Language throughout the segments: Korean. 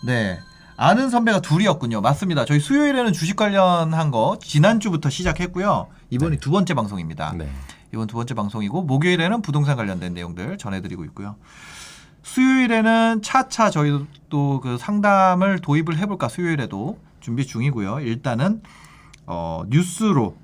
네. 아는 선배가 둘이었군요. 맞습니다. 저희 수요일에는 주식 관련한 거 지난주부터 시작했고요. 이번이 두 번째 방송입니다. 네. 이번 두 번째 방송이고 목요일에는 부동산 관련된 내용들 전해드리고 있고요. 수요일에는 차차 저희도 그 상담을 도입을 해볼까 수요일에도 준비 중이고요. 일단은 뉴스로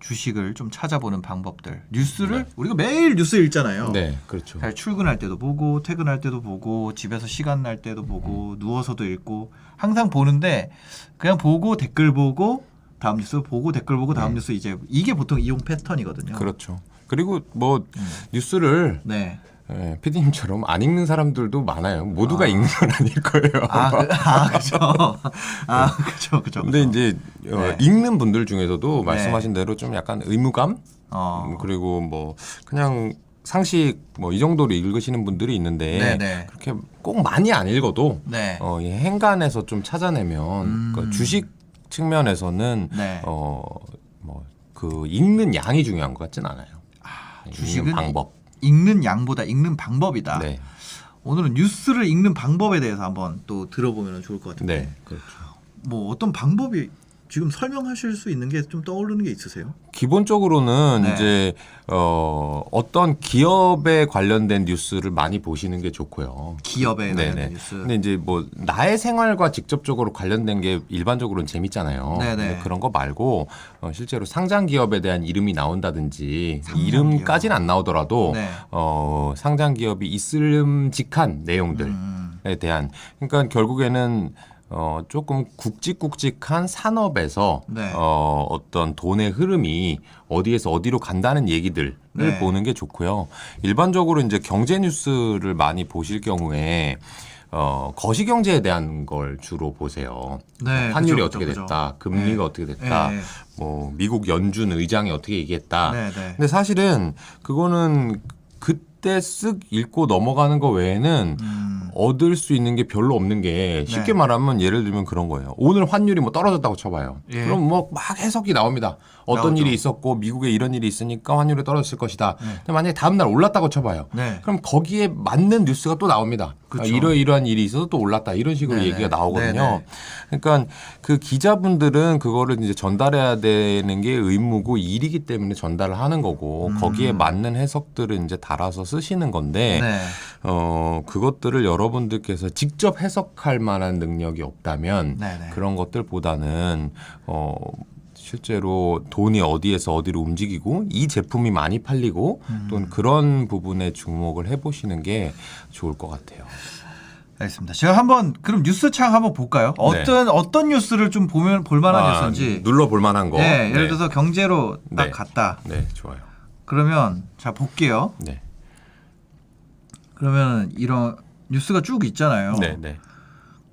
주식을 좀 찾아보는 방법들. 뉴스를 우리가 매일 뉴스 읽잖아요. 네, 그렇죠. 잘 출근할 때도 보고 퇴근할 때도 보고 집에서 시간 날 때도 보고 누워서도 읽고 항상 보는데 그냥 보고 댓글 보고 다음 뉴스 보고 댓글 보고 다음 뉴스 이제 이게 보통 이용 패턴이거든요. 그렇죠. 그리고 뭐 뉴스를 네. PD님처럼 안 읽는 사람들도 많아요. 모두가 읽는 건 아닐 거예요. 그렇죠. 그렇죠. 근데 이제 네. 읽는 분들 중에서도 말씀하신 대로 좀 약간 의무감 그리고 뭐 그냥 상식 뭐 이 정도로 읽으시는 분들이 있는데 네네. 그렇게 꼭 많이 안 읽어도 네. 이 행간에서 좀 찾아내면 그 주식 측면에서는 네. 뭐 그 읽는 양이 중요한 것 같진 않아요. 주식은 읽는 방법. 읽는 양보다 읽는 방법이다. 네. 오늘은 뉴스를 읽는 방법에 대해서 한번 또 들어보면 좋을 것 같은데. 네. 그렇죠. 뭐 어떤 방법이 지금 설명하실 수 있는 게 좀 떠오르는 게 있으세요? 기본적으로는 네. 이제 어떤 기업에 관련된 뉴스를 많이 보시는 게 좋고요. 기업에 네네. 관련된 뉴스. 근데 이제 뭐 나의 생활과 직접적으로 관련된 게 일반적으로는 재밌잖아요. 네네. 근데 그런 거 말고 실제로 상장 기업에 대한 이름이 나온다든지 상장 이름까지는 안 나오더라도 네. 상장 기업이 있을음직한 내용들에 대한 그러니까 결국에는 조금 굵직굵직한 산업에서 네. 어떤 돈의 흐름이 어디에서 어디로 간다는 얘기들을 네. 보는 게 좋고요. 일반적으로 이제 경제 뉴스를 많이 보실 경우에 거시경제에 대한 걸 주로 보세요. 네, 환율이 그죠, 어떻게 그죠, 됐다, 그죠. 금리가 네. 어떻게 됐다, 네. 뭐 미국 연준 의장이 어떻게 얘기했다. 네, 네. 근데 사실은 그거는 그때 쓱 읽고 넘어가는 거 외에는 얻을 수 있는 게 별로 없는 게 쉽게 네. 말하면 예를 들면 그런 거예요. 오늘 환율이 뭐 떨어졌다고 쳐봐요. 예. 그럼 뭐 막 해석이 나옵니다. 어떤 나오죠. 일이 있었고 미국에 이런 일이 있으니까 환율이 떨어졌을 것이다. 근데 만약에 다음 날 올랐다고 쳐봐요. 네. 그럼 거기에 맞는 뉴스가 또 나옵니다. 그쵸. 이러이러한 일이 있어서 또 올랐다. 이런 식으로 네네. 얘기가 나오거든요. 네네. 그러니까 그 기자분들은 그거를 이제 전달해야 되는 게 의무고 일이기 때문에 전달을 하는 거고 거기에 맞는 해석들을 이제 달아서 쓰시는 건데 네. 그것들을 여러분들께서 직접 해석할 만한 능력이 없다면 네네. 그런 것들보다는 실제로 돈이 어디에서 어디로 움직이고 이 제품이 많이 팔리고 또는 그런 부분에 주목을 해보시는 게 좋을 것 같아요. 알겠습니다. 제가 한번 그럼 뉴스창 한번 볼까요? 어떤 뉴스를 좀 보면 볼만한 뉴스인지. 눌러볼 만한 거. 네, 예를 들어서 경제로 딱 네. 갔다. 네, 좋아요. 그러면 자 볼게요. 네, 그러면 이런 뉴스가 쭉 있잖아요. 네, 네.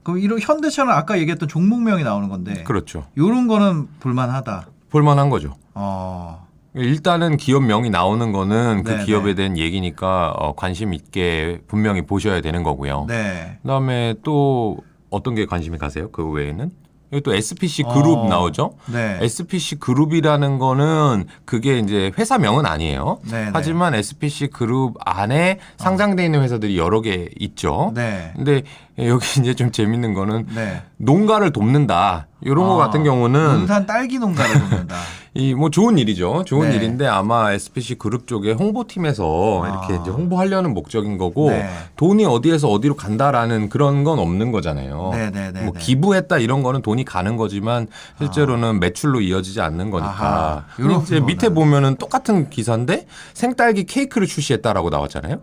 그럼 이런 현대차는 아까 얘기했던 종목명이 나오는 건데. 그렇죠. 이런 거는 볼만하다. 볼만한 거죠. 어. 일단은 기업명이 나오는 거는 그 네, 기업에 네. 대한 얘기니까 관심 있게 분명히 보셔야 되는 거고요. 네. 그다음에 또 어떤 게 관심이 가세요? 그 외에는? 여기 또 SPC 그룹 나오죠? 네. SPC 그룹이라는 거는 그게 이제 회사명은 아니에요. 네, 하지만 SPC 그룹 안에 상장되어 있는 회사들이 여러 개 있죠. 네. 근데 여기 이제 좀 재밌는 거는 네. 농가를 돕는다. 이런 거 같은 경우는 논산 딸기 농가를 돕는다. 이 뭐 좋은 일이죠. 좋은 네. 일인데 아마 SPC 그룹 쪽에 홍보팀에서 이렇게 이제 홍보하려는 목적인 거고 네. 돈이 어디에서 어디로 간다라는 그런 건 없는 거잖아요. 네, 네, 네, 뭐 네. 기부했다 이런 거는 돈이 가는 거지만 실제로는 매출로 이어지지 않는 거니까. 아하. 근데 이제 요런 밑에 거는. 보면은 똑같은 기사인데 생딸기 케이크를 출시했다라고 나왔잖아요.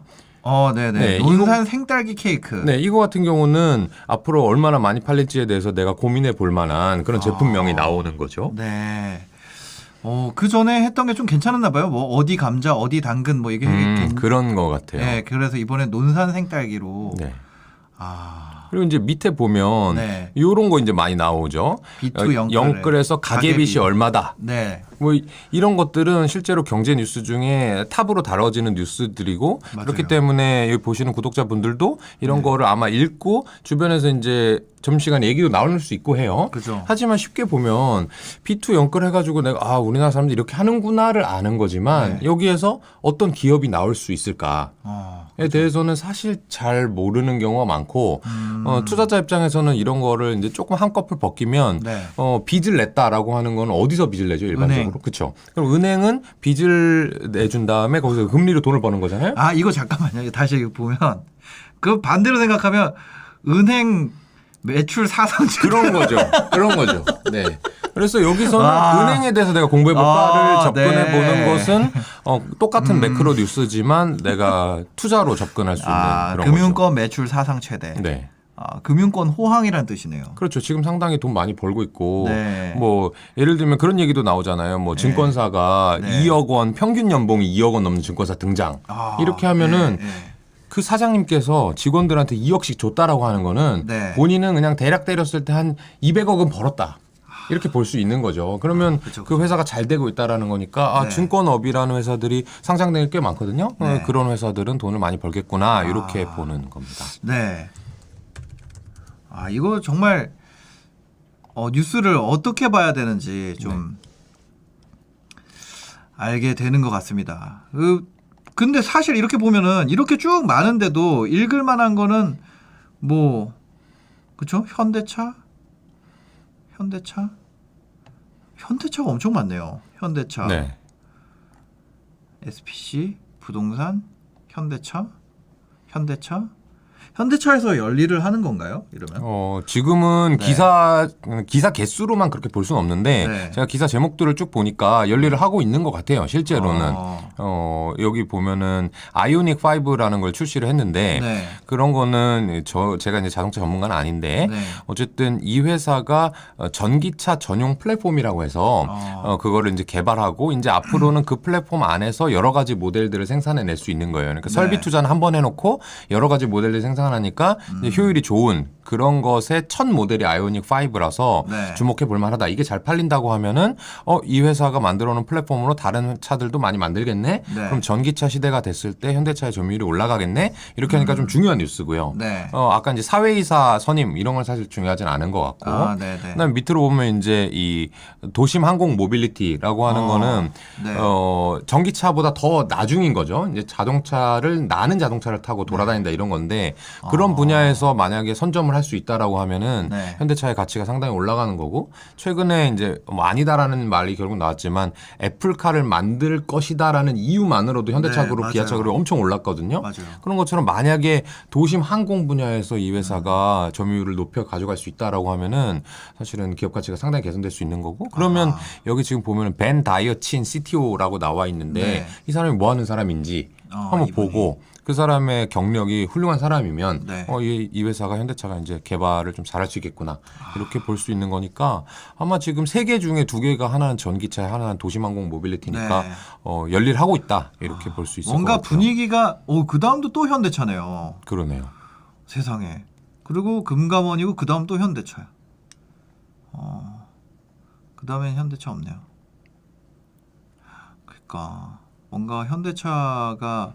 네네. 네, 논산 생딸기 케이크. 네, 이거 같은 경우는 앞으로 얼마나 많이 팔릴지에 대해서 내가 고민해 볼 만한 그런 제품명이 나오는 거죠. 네. 그 전에 했던 게 좀 괜찮았나 봐요. 뭐 어디 감자, 어디 당근 뭐 이게 그런 거 같아요. 네, 그래서 이번에 논산 생딸기로. 네. 아. 그리고 이제 밑에 보면 네. 요런 거 이제 많이 나오죠. B2 영끌에 영끌에서 가계빚이 얼마다. 네. 뭐 이런 것들은 실제로 경제 뉴스 중에 탑으로 다뤄지는 뉴스들이고 맞아요. 그렇기 때문에 여기 보시는 구독자분들도 이런 거를 아마 읽고 주변에서 이제 점심시간 얘기도 나올 수 있고 해요. 그죠. 하지만 쉽게 보면 B2 연결해가지고 내가 우리나라 사람들이 이렇게 하는구나를 아는 거지만 여기에서 어떤 기업이 나올 수 있을까에 대해서는 사실 잘 모르는 경우가 많고 투자자 입장에서는 이런 거를 이제 조금 한꺼풀 벗기면 네. 빚을 냈다라고 하는 건 어디서 빚을 내죠 일반적으로 은행. 그렇죠. 그럼 은행은 빚을 내준 다음에 거기서 금리로 돈을 버는 거잖아요. 이거 잠깐만요. 다시 이거 보면 그 반대로 생각하면 은행 매출 사상치 그런 거죠. 그런 거죠. 네. 그래서 여기서는 은행에 대해서 내가 공부해볼까를 접근해 보는 것은 똑같은 매크로 뉴스지만 내가 투자로 접근할 수 있는 그런 금융권 거죠. 매출 사상 최대. 네. 금융권 호황이라는 뜻이네요. 그렇죠. 지금 상당히 돈 많이 벌고 있고 네. 뭐 예를 들면 그런 얘기도 나오잖아요. 뭐 증권사가 2억 원 평균 연봉이 2억 원 넘는 증권사 등장. 이렇게 하면은 그 사장님께서 직원들한테 2억씩 줬다라고 하는 거는 본인은 그냥 대략 때렸을 때 한 200억은 벌었다. 이렇게 볼 수 있는 거죠. 그러면 그쵸. 그 회사가 잘 되고 있다라는 거니까 증권업이라는 회사들이 상장된 게 꽤 많거든요. 그런 회사들은 돈을 많이 벌겠구나 이렇게 보는 겁니다. 네. 이거 정말 뉴스를 어떻게 봐야 되는지 좀 알게 되는 것 같습니다. 근데 사실 이렇게 보면은 이렇게 쭉 많은데도 읽을 만한 거는 뭐 그쵸? 현대차가 엄청 많네요. 현대차, 네. SPC, 부동산, 현대차에서 열일을 하는 건가요? 이러면? 지금은 기사 개수로만 그렇게 볼 수는 없는데 제가 기사 제목들을 쭉 보니까 열일을 하고 있는 것 같아요. 실제로는 여기 보면은 아이오닉 5라는 걸 출시를 했는데 그런 거는 제가 이제 자동차 전문가는 아닌데 어쨌든 이 회사가 전기차 전용 플랫폼이라고 해서 그거를 이제 개발하고 이제 앞으로는 그 플랫폼 안에서 여러 가지 모델들을 생산해낼 수 있는 거예요. 그러니까 설비 투자는 한 번 해놓고 여러 가지 모델들 생산하니까 효율이 좋은 그런 것의 첫 모델이 아이오닉 5라서 주목해 볼 만하다. 이게 잘 팔린다고 하면은 이 회사가 만들어 놓은 플랫폼으로 다른 차들도 많이 만들겠네. 그럼 전기차 시대가 됐을 때 현대차의 점유율이 올라가겠네. 이렇게 하니까 좀 중요한 뉴스고요. 아까 이제 사회이사 선임 이런 건 사실 중요하진 않은 것 같고. 그다음에 밑으로 보면 이제 이 도심 항공 모빌리티라고 하는 거는 전기차보다 더 나중인 거죠. 이제 나는 자동차를 타고 돌아다닌다 이런 건데 그런 분야에서 만약에 선점을 할 수 있다라고 하면은 현대차의 가치가 상당히 올라가는 거고 최근에 이제 뭐 아니다라는 말이 결국 나왔지만 애플카를 만들 것이다라는 이유만으로도 현대차 그룹, 기아차 그룹이 엄청 올랐거든요. 그런 것처럼 만약에 도심 항공 분야에서 이 회사가 점유율을 높여 가져갈 수 있다라고 하면은 사실은 기업 가치가 상당히 개선될 수 있는 거고 그러면 여기 지금 보면은 벤 다이어친 CTO라고 나와 있는데 이 사람이 뭐 하는 사람인지 한번 보고 그 사람의 경력이 훌륭한 사람이면 이 회사가 현대차가 이제 개발을 좀 잘할 수 있겠구나 이렇게 볼 수 있는 거니까 아마 지금 3개 중에 2개가 하나는 전기차 하나는 도심항공 모빌리티니까 열일하고 있다 이렇게 볼 수 있을 것 같아요. 뭔가 분위기가 그 다음도 또 현대차네요. 그러네요. 세상에. 그리고 금감원이고 그 다음 또 현대차야. 그 다음엔 현대차 없네요. 그러니까 뭔가 현대차가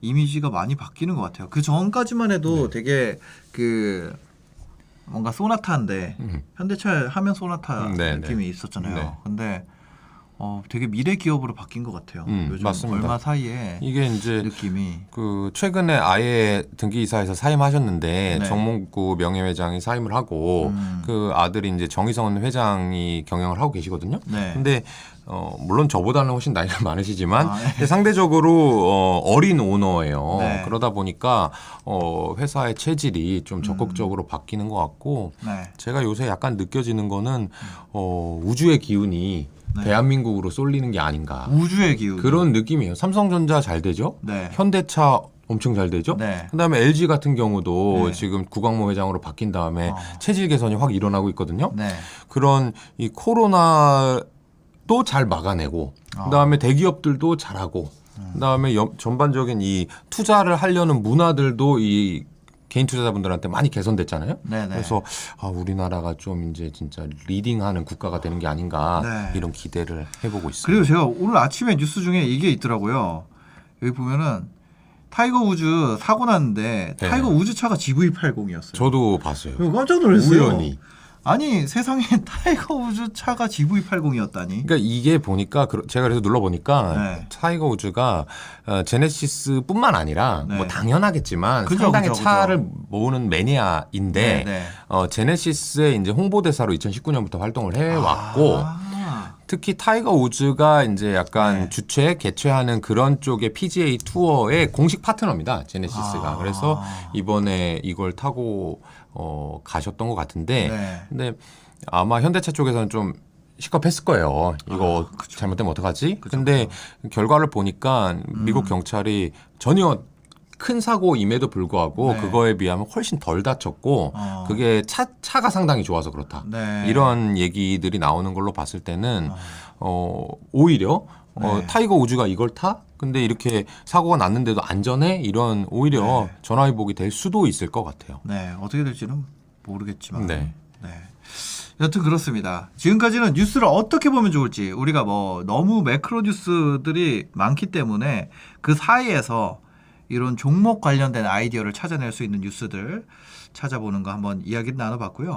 이미지가 많이 바뀌는 것 같아요. 그 전까지만 해도 되게 뭔가 소나타인데 현대차 하면 소나타 느낌이 있었잖아요. 근데 되게 미래 기업으로 바뀐 것 같아요. 요즘 맞습니다. 얼마 사이에 이게 이제 느낌이 최근에 아예 등기이사에서 사임하셨는데 정몽구 명예회장이 사임을 하고 그 아들이 이제 정의선 회장이 경영을 하고 계시거든요. 근데 물론 저보다는 훨씬 나이가 많으시지만 상대적으로 어린 오너예요. 그러다 보니까 회사의 체질이 좀 적극적으로 바뀌는 것 같고 제가 요새 약간 느껴지는 거는 우주의 기운이 대한민국으로 쏠리는 게 아닌가. 우주의 기운. 그런 느낌이에요. 삼성전자 잘 되죠. 현대차 엄청 잘 되죠. 그다음에 LG 같은 경우도 지금 구광모 회장으로 바뀐 다음에 체질 개선이 확 일어나고 있거든요. 그런 이 코로나도 잘 막아내고 그다음에 대기업들도 잘하고 그다음에 전반적인 이 투자를 하려는 문화들도 이 개인 투자자분들한테 많이 개선됐잖아요. 네네. 그래서 우리나라가 좀 이제 진짜 리딩하는 국가가 되는 게 아닌가 네. 이런 기대를 해보고 있습니다. 그리고 제가 오늘 아침에 뉴스 중에 이게 있더라고요. 여기 보면은 타이거 우즈 사고 났는데 네. 타이거 우즈 차가 GV80이었어요. 저도 봤어요. 깜짝 놀랐어요. 우연히. 아니 세상에 타이거 우즈 차가 GV80이었다니. 그러니까 이게 보니까 제가 그래서 눌러보니까 네. 타이거 우즈가 제네시스뿐만 아니라 네. 뭐 당연하겠지만 그죠, 상당히 그죠, 차를 그죠. 모으는 매니아인데 네, 네. 제네시스의 이제 홍보대사로 2019년부터 활동을 해왔고 특히 타이거 우즈가 이제 약간 네. 개최하는 그런 쪽의 PGA 투어의 공식 파트너입니다. 제네시스가. 그래서 이번에 이걸 타고 가셨던 것 같은데 네. 근데 아마 현대차 쪽에서는 좀 시겁했을 거예요. 이거 잘못되면 어떡하지? 근데 결과를 보니까 미국 경찰이 전혀 큰 사고임에도 불구하고 네. 그거에 비하면 훨씬 덜 다쳤고 그게 차가 상당히 좋아서 그렇다. 네. 이런 얘기들이 나오는 걸로 봤을 때는 오히려 네. 타이거 우즈가 이걸 타? 근데 이렇게 사고가 났는데도 안전해? 이런 오히려 네. 전화위복이 될 수도 있을 것 같아요. 네, 어떻게 될지는 모르겠지만. 네. 네. 여튼 그렇습니다. 지금까지는 뉴스를 어떻게 보면 좋을지 우리가 뭐 너무 매크로 뉴스들이 많기 때문에 그 사이에서 이런 종목 관련된 아이디어를 찾아낼 수 있는 뉴스들 찾아보는 거 한번 이야기를 나눠봤고요.